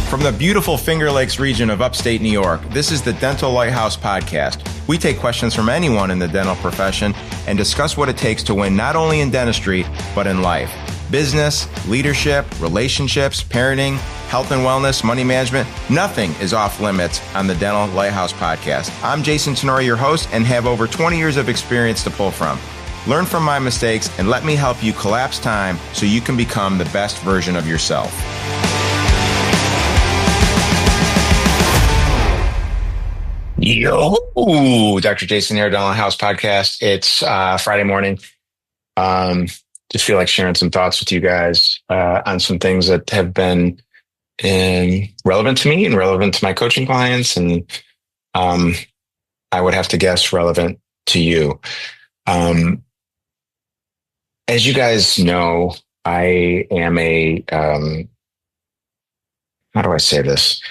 From the beautiful Finger Lakes region of upstate New York, this is the Dental Lighthouse Podcast. We take questions from anyone in the dental profession and discuss what it takes to win not only in dentistry, but in life. Business, leadership, relationships, parenting, health and wellness, money management, nothing is off limits on the Dental Lighthouse Podcast. I'm Jason Tenori, your host, and have over 20 years of experience to pull from. Learn from my mistakes and let me help you collapse time so you can become the best version of yourself. Yo, Dr. Jason here, Dental Lighthouse Podcast. It's Friday morning. Just feel like sharing some thoughts with you guys on some things that have been relevant to me and relevant to my coaching clients, and I would have to guess relevant to you. As you guys know, I am how do I say this?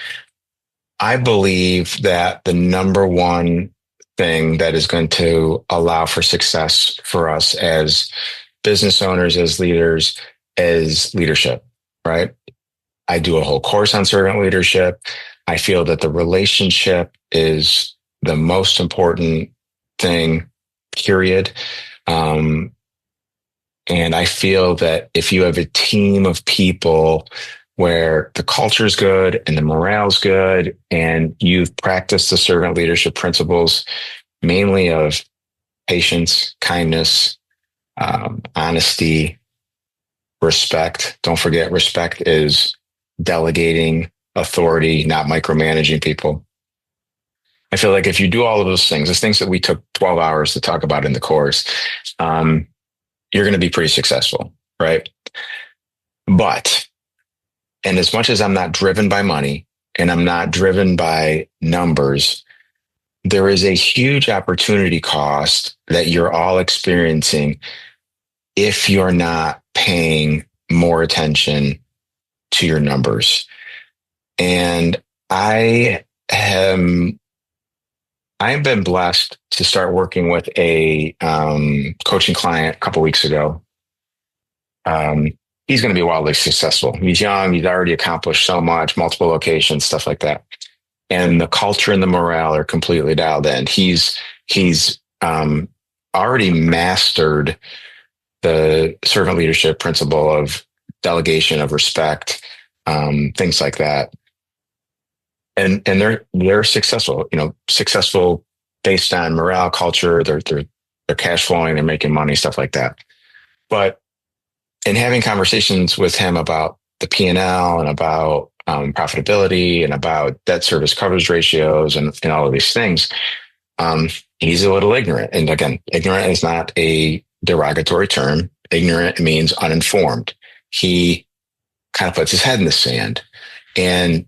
I believe that the number one thing that is going to allow for success for us as business owners, as leaders, is leadership, right? I do a whole course on servant leadership. I feel that the relationship is the most important thing, period. And I feel that if you have a team of people where the culture is good and the morale is good, and you've practiced the servant leadership principles, mainly of patience, kindness, honesty, respect. Don't forget, respect is delegating authority, not micromanaging people. I feel like if you do all of those things, those things that we took 12 hours to talk about in the course, you're going to be pretty successful, right? And as much as I'm not driven by money and I'm not driven by numbers, there is a huge opportunity cost that you're all experiencing if you're not paying more attention to your numbers. And I've been blessed to start working with a coaching client a couple weeks ago. He's going to be wildly successful. He's young. He's already accomplished so much, multiple locations, stuff like that. And the culture and the morale are completely dialed in. He's already mastered the servant leadership principle of delegation, of respect, things like that. And they're successful, successful based on morale, culture. They're cash flowing, they're making money, stuff like that. But in having conversations with him about the P&L and about profitability and about debt service coverage ratios and all of these things, he's a little ignorant. And again, ignorant is not a derogatory term. Ignorant means uninformed. He kind of puts his head in the sand. And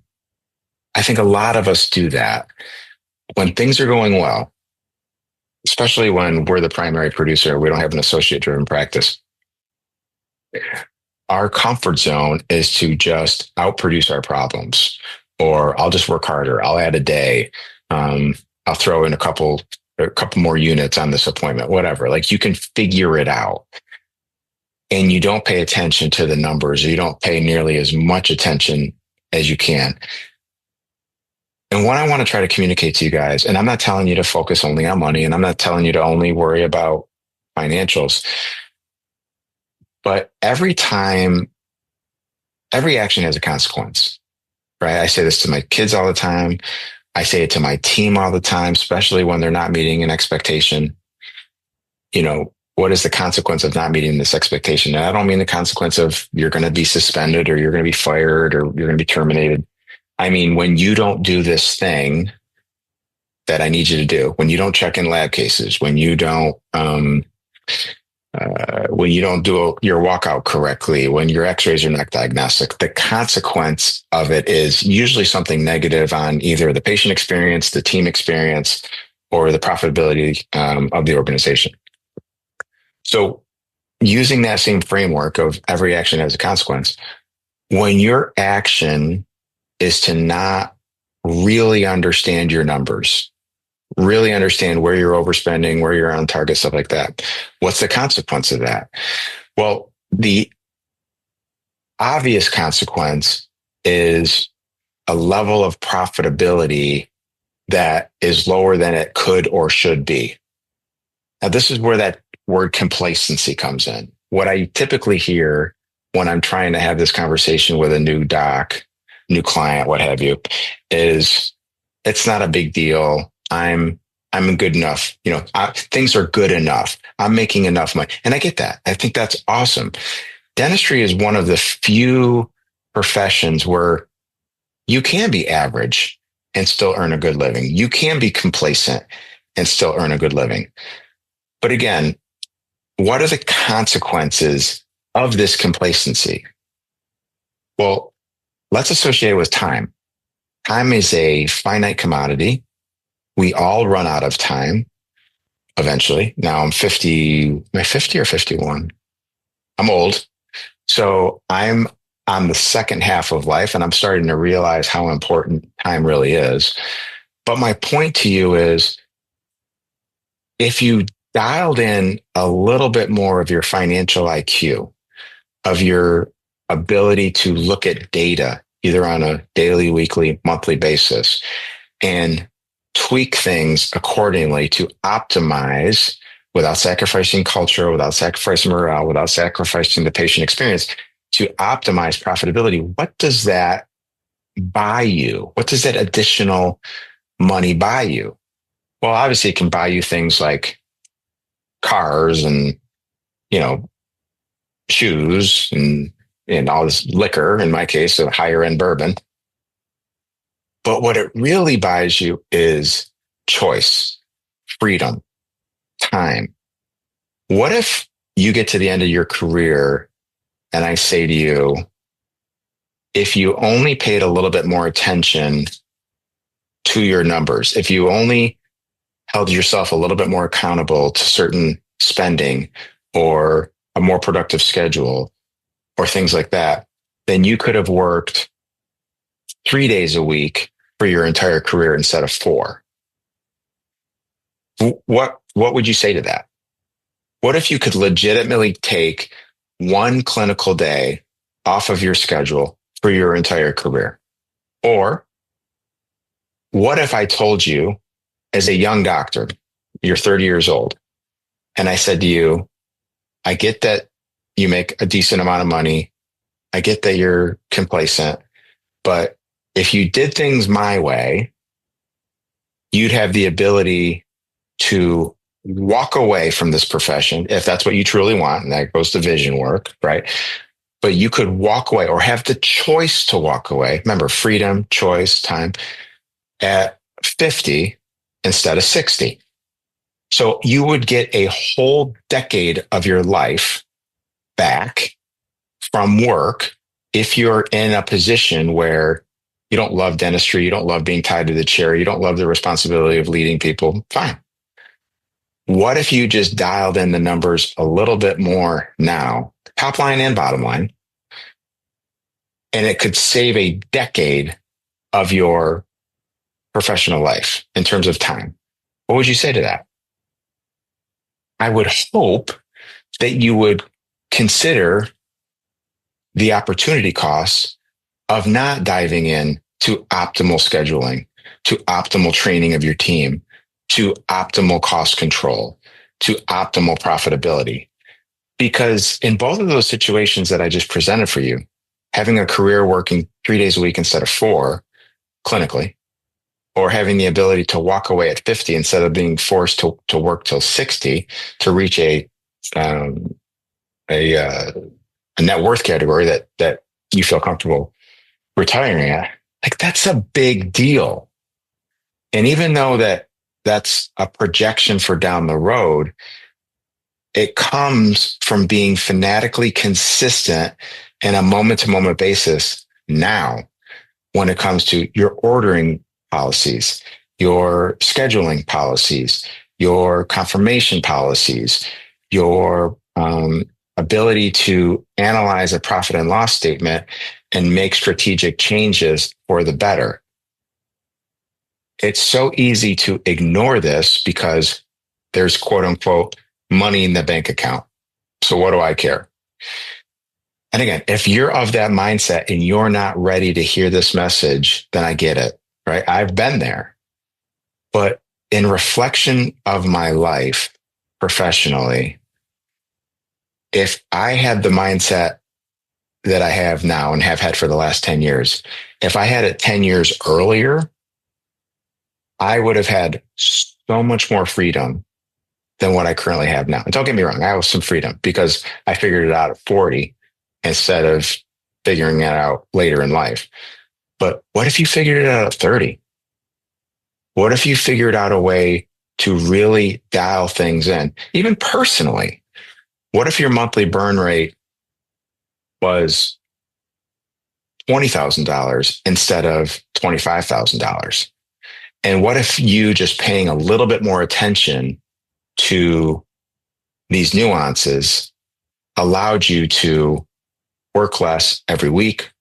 I think a lot of us do that when things are going well, especially when we're the primary producer, we don't have an associate driven practice. Our comfort zone is to just outproduce our problems, or I'll just work harder. I'll add a day. I'll throw in a couple more units on this appointment, whatever. Like, you can figure it out, and you don't pay attention to the numbers. You don't pay nearly as much attention as you can. And what I want to try to communicate to you guys, and I'm not telling you to focus only on money, and I'm not telling you to only worry about financials, but every action has a consequence, right? I say this to my kids all the time. I say it to my team all the time, especially when they're not meeting an expectation. What is the consequence of not meeting this expectation? And I don't mean the consequence of you're going to be suspended or you're going to be fired or you're going to be terminated. I mean, when you don't do this thing that I need you to do, when you don't check in lab cases, when you don't do your walkout correctly, when your x-rays are not diagnostic, the consequence of it is usually something negative on either the patient experience, the team experience, or the profitability of the organization. So using that same framework of every action has a consequence, when your action is to not really understand your numbers, really understand where you're overspending, where you're on target, stuff like that, what's the consequence of that? Well, the obvious consequence is a level of profitability that is lower than it could or should be. Now, this is where that word complacency comes in. What I typically hear when I'm trying to have this conversation with a new doc, new client, what have you, is it's not a big deal. I'm good enough. Things are good enough. I'm making enough money. And I get that. I think that's awesome. Dentistry is one of the few professions where you can be average and still earn a good living. You can be complacent and still earn a good living. But again, what are the consequences of this complacency? Well, let's associate it with time. Time is a finite commodity. We all run out of time eventually. Now I'm 50, am I 50 or 51? I'm old. So I'm on the second half of life and I'm starting to realize how important time really is. But my point to you is if you dialed in a little bit more of your financial IQ, of your ability to look at data, either on a daily, weekly, monthly basis, and tweak things accordingly to optimize without sacrificing culture, without sacrificing morale, without sacrificing the patient experience, to optimize profitability. What does that buy you? What does that additional money buy you? Well, obviously it can buy you things like cars and, shoes and all this liquor, in my case, a higher end bourbon. But what it really buys you is choice, freedom, time. What if you get to the end of your career and I say to you, if you only paid a little bit more attention to your numbers, if you only held yourself a little bit more accountable to certain spending or a more productive schedule or things like that, then you could have worked 3 days a week for your entire career instead of 4. What would you say to that? What if you could legitimately take one clinical day off of your schedule for your entire career? Or what if I told you as a young doctor, you're 30 years old, and I said to you, I get that you make a decent amount of money. I get that you're complacent, but if you did things my way, you'd have the ability to walk away from this profession if that's what you truly want. And that goes to vision work, right? But you could walk away or have the choice to walk away. Remember, freedom, choice, time at 50 instead of 60. So you would get a whole decade of your life back from work if you're in a position where you don't love dentistry, you don't love being tied to the chair, you don't love the responsibility of leading people. Fine. What if you just dialed in the numbers a little bit more now, top line and bottom line, and it could save a decade of your professional life in terms of time? What would you say to that? I would hope that you would consider the opportunity costs of not diving in to optimal scheduling, to optimal training of your team, to optimal cost control, to optimal profitability. Because in both of those situations that I just presented for you, having a career working 3 days a week instead of 4 clinically, or having the ability to walk away at 50 instead of being forced to work till 60 to reach a net worth category that you feel comfortable retiring at, like that's a big deal. And even though that's a projection for down the road, it comes from being fanatically consistent in a moment-to-moment basis now when it comes to your ordering policies, your scheduling policies, your confirmation policies, your ability to analyze a profit and loss statement and make strategic changes for the better. It's so easy to ignore this because there's quote unquote money in the bank account. So what do I care? And again, if you're of that mindset and you're not ready to hear this message, then I get it, right? I've been there. But in reflection of my life professionally, if I had the mindset that I have now and have had for the last 10 years, if I had it 10 years earlier, I would have had so much more freedom than what I currently have now. And don't get me wrong, I have some freedom because I figured it out at 40 instead of figuring it out later in life. But what if you figured it out at 30? What if you figured out a way to really dial things in, even personally? What if your monthly burn rate was $20,000 instead of $25,000? And what if you just paying a little bit more attention to these nuances allowed you to work less every week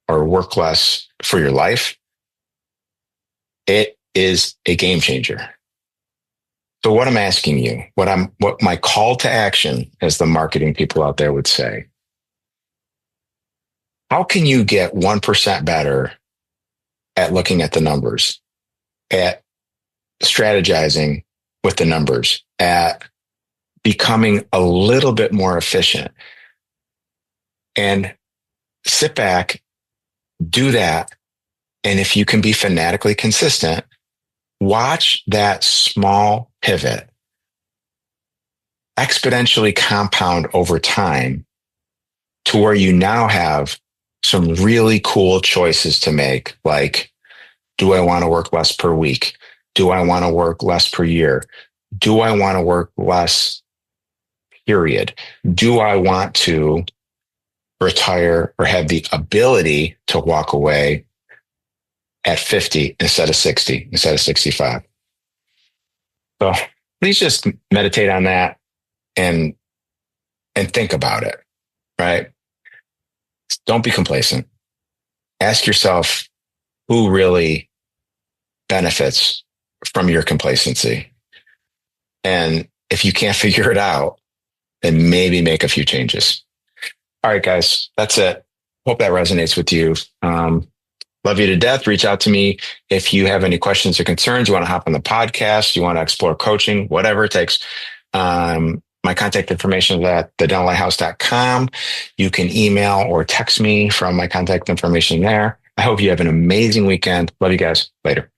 or work less for your life? It is a game changer. So what I'm asking you, what my call to action, as the marketing people out there would say, how can you get 1% better at looking at the numbers, at strategizing with the numbers, at becoming a little bit more efficient? And sit back, do that. And if you can be fanatically consistent, watch that small pivot exponentially compound over time to where you now have some really cool choices to make. Like, do I want to work less per week? Do I want to work less per year? Do I want to work less, period? Do I want to retire or have the ability to walk away at 50 instead of 60, instead of 65? So please just meditate on that and think about it, right? Don't be complacent. Ask yourself who really benefits from your complacency. And if you can't figure it out, then maybe make a few changes. All right, guys, that's it. Hope that resonates with you. Love you to death. Reach out to me if you have any questions or concerns. You want to hop on the podcast, you want to explore coaching, whatever it takes. My contact information is at thedentallighthouse.com. You can email or text me from my contact information there. I hope you have an amazing weekend. Love you guys. Later.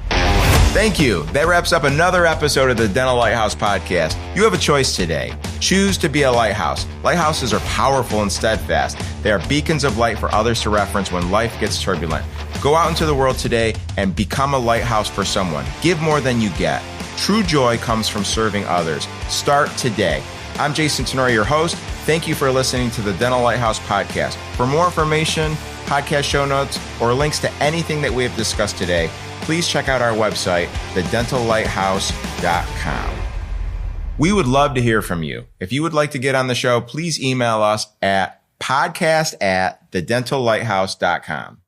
Thank you. That wraps up another episode of the Dental Lighthouse podcast. You have a choice today. Choose to be a lighthouse. Lighthouses are powerful and steadfast. They are beacons of light for others to reference when life gets turbulent. Go out into the world today and become a lighthouse for someone. Give more than you get. True joy comes from serving others. Start today. I'm Jason Tenori, your host. Thank you for listening to the Dental Lighthouse podcast. For more information, podcast show notes, or links to anything that we have discussed today, please check out our website, thedentallighthouse.com. We would love to hear from you. If you would like to get on the show, please email us at podcast@thedentallighthouse.com.